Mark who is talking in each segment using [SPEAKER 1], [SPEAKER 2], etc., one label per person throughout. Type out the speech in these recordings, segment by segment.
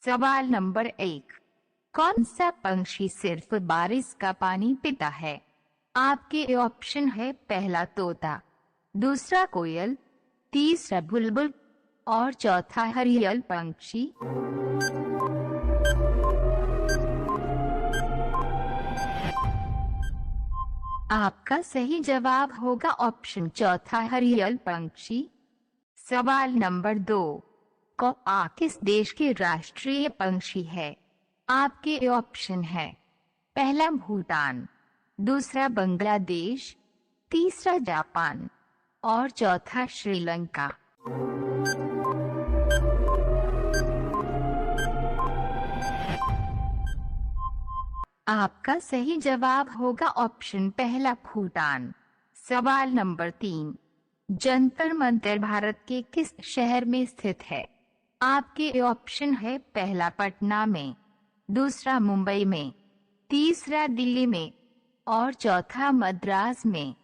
[SPEAKER 1] सवाल नंबर 1, कौन सा पंछी सिर्फ बारिश का पानी पीता है? आपके ऑप्शन है पहला तोता, दूसरा कोयल, तीसरा बुलबुल और चौथा हरियल पंछी। आपका सही जवाब होगा ऑप्शन चौथा हरियल पंछी। सवाल नंबर 2, कौआ किस देश के राष्ट्रीय पंछी है? आपके ऑप्शन है पहला भूटान, दूसरा बांग्लादेश, तीसरा जापान और चौथा श्रीलंका। आपका सही जवाब होगा ऑप्शन पहला भूटान। सवाल नंबर 3, जंतर मंतर भारत के किस शहर में स्थित है? आपके ऑप्शन है पहला पटना में, दूसरा मुंबई में, तीसरा दिल्ली में और चौथा मद्रास में।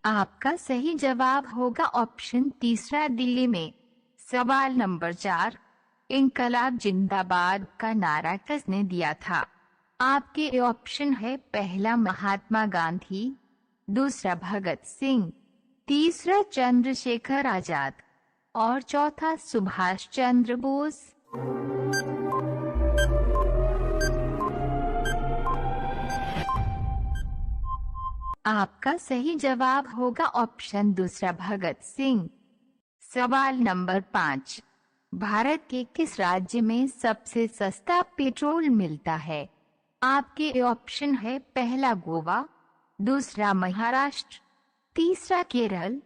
[SPEAKER 1] आपका सही जवाब होगा ऑप्शन तीसरा दिल्ली में। सवाल नंबर 4, इनकलाब जिंदाबाद का नारा किसने दिया था? आपके ऑप्शन है पहला महात्मा गांधी, दूसरा भगत सिंह, तीसरा चंद्रशेखर आजाद और चौथा सुभाष चंद्र बोस। आपका सही जवाब होगा ऑप्शन दूसरा भगत सिंह। सवाल नंबर 5, भारत के किस राज्य में सबसे सस्ता पेट्रोल मिलता है? आपके ऑप्शन है पहला गोवा, दूसरा महाराष्ट्र, तीसरा केरल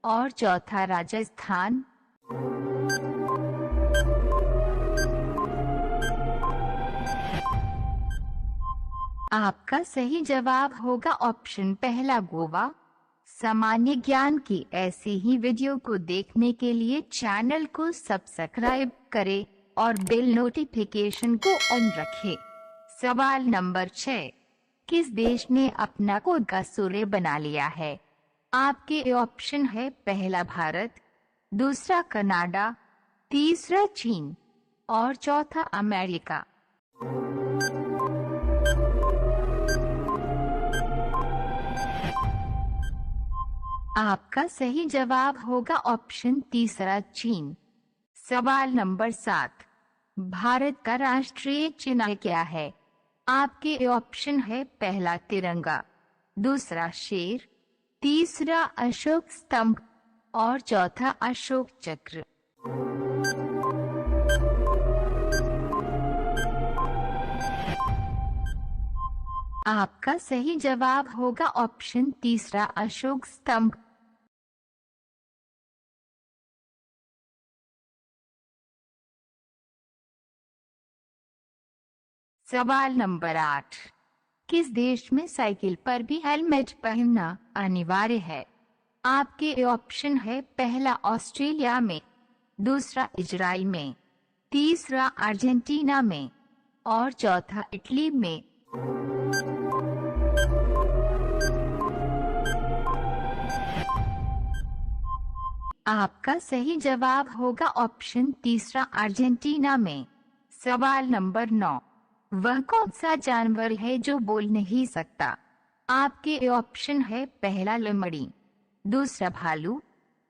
[SPEAKER 1] और चौथा राजस्थान। आपका सही जवाब होगा ऑप्शन पहला गोवा। सामान्य ज्ञान की ऐसी ही वीडियो को देखने के लिए चैनल को सब्सक्राइब करें और बेल नोटिफिकेशन को ऑन रखें। सवाल नंबर 6, किस देश ने अपना खुद का सूर्य बना लिया है? आपके ऑप्शन है पहला भारत, दूसरा कनाडा, तीसरा चीन और चौथा अमेरिका। आपका सही जवाब होगा ऑप्शन तीसरा चीन। सवाल नंबर 7, भारत का राष्ट्रीय चिन्ह क्या है? आपके ऑप्शन है पहला तिरंगा, दूसरा शेर, तीसरा अशोक स्तंभ और चौथा अशोक चक्र। आपका सही जवाब होगा ऑप्शन तीसरा अशोक स्तंभ। सवाल नंबर 8, किस देश में साइकिल पर भी हेलमेट पहनना अनिवार्य है? आपके ऑप्शन है पहला ऑस्ट्रेलिया में, दूसरा इजराइल में, तीसरा अर्जेंटीना में और चौथा इटली में। आपका सही जवाब होगा ऑप्शन तीसरा अर्जेंटीना में। सवाल नंबर 9, वह कौन सा जानवर है जो बोल नहीं सकता? आपके ऑप्शन है पहला लोमड़ी, दूसरा भालू,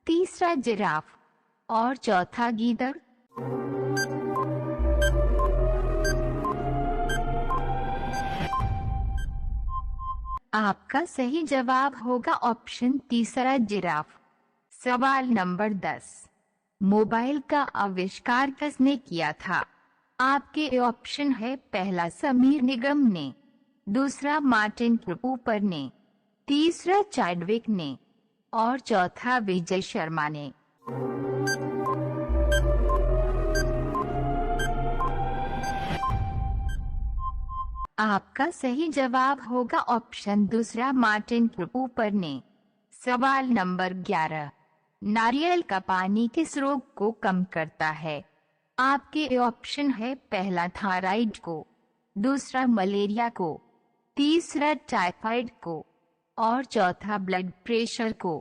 [SPEAKER 1] तीसरा जिराफ और चौथा गीदड़। आपका सही जवाब होगा ऑप्शन तीसरा जिराफ। सवाल नंबर 10, मोबाइल का आविष्कार किसने किया था? आपके ऑप्शन है पहला समीर निगम ने, दूसरा मार्टिन कूपर ने, तीसरा चैडविक ने और चौथा विजय शर्मा ने। आपका सही जवाब होगा ऑप्शन दूसरा मार्टिन कूपर ने। सवाल नंबर 11, नारियल का पानी किस रोग को कम करता है? आपके ऑप्शन है पहला थायराइड को, दूसरा मलेरिया को, तीसरा टाइफाइड को और चौथा ब्लड प्रेशर को।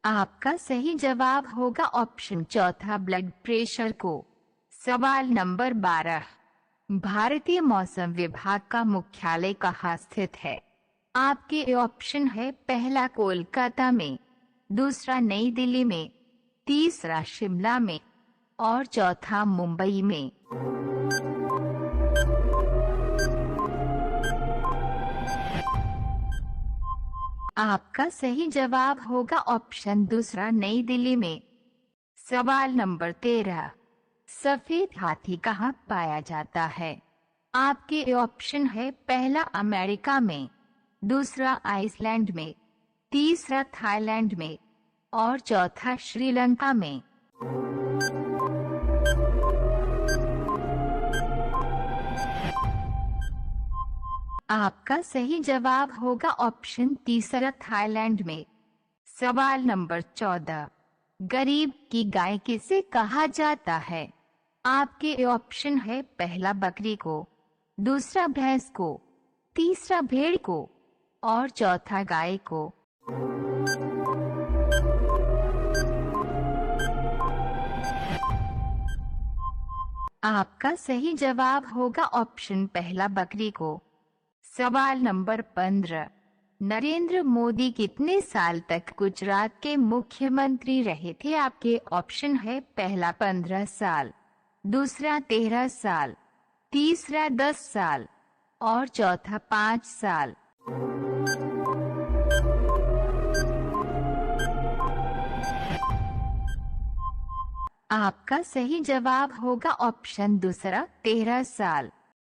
[SPEAKER 1] आपका सही जवाब होगा ऑप्शन चौथा, ब्लड प्रेशर को। सवाल नंबर 12, भारतीय मौसम विभाग का मुख्यालय कहाँ स्थित है? आपके ऑप्शन है, पहला कोलकाता में, दूसरा नई दिल्ली में, तीसरा शिमला में और चौथा मुंबई में। आपका सही जवाब होगा ऑप्शन दूसरा, नई दिल्ली में। सवाल नंबर 13, सफेद हाथी कहाँ पाया जाता है? आपके ऑप्शन है, पहला अमेरिका में, दूसरा आइसलैंड में, तीसरा थाईलैंड में और चौथा श्रीलंका में। आपका सही जवाब होगा ऑप्शन तीसरा, थाईलैंड में। सवाल नंबर 14, गरीब की गाय किसे कहा जाता है? आपके ऑप्शन है, पहला बकरी को, दूसरा भैंस को, तीसरा भेड़ को और चौथा गाय को। आपका सही जवाब होगा ऑप्शन पहला, बकरी को। सवाल नंबर 15, नरेंद्र मोदी कितने साल तक गुजरात के मुख्यमंत्री रहे थे? आपके ऑप्शन है, पहला 15 साल, दूसरा 13 साल, तीसरा 10 साल और चौथा 5 साल। आपका सही जवाब होगा ऑप्शन दूसरा, 13 साल।